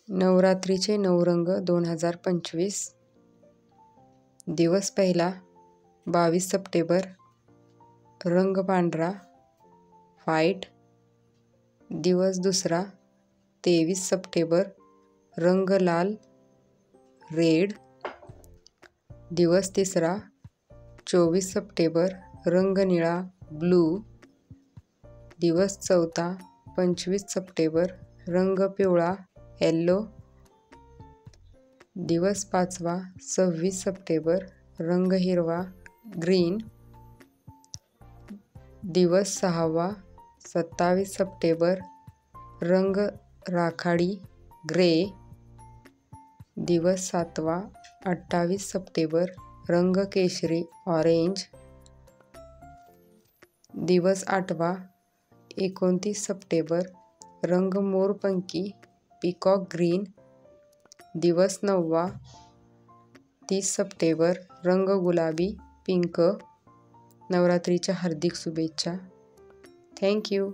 नवरात्रीचे 9 रंग 2025. दिवस पहिला 22 सप्टेंबर, रंग पांढरा व्हाईट. दिवस दुसरा 23 सप्टेंबर, रंग लाल रेड. दिवस तिसरा 24 सप्टेंबर, रंग निळा ब्लू. दिवस चौथा 25 सप्टेंबर, रंग पिवळा येल्लो. दिवस पाचवा 26 सप्टेंबर, रंग हिरवा ग्रीन. दिवस सहावा 27 सप्टेंबर, रंग राखाडी ग्रे. दिवस सातवा 28 सप्टेंबर, रंग केशरी ऑरेंज. दिवस आठवा 29 सप्टेंबर, रंग मोरपंखी पीकॉक ग्रीन. दिवस नववा 30 सप्टेंबर, रंग गुलाबी पिंक. नवरात्रीच्या हार्दिक शुभेच्छा. थँक्यू.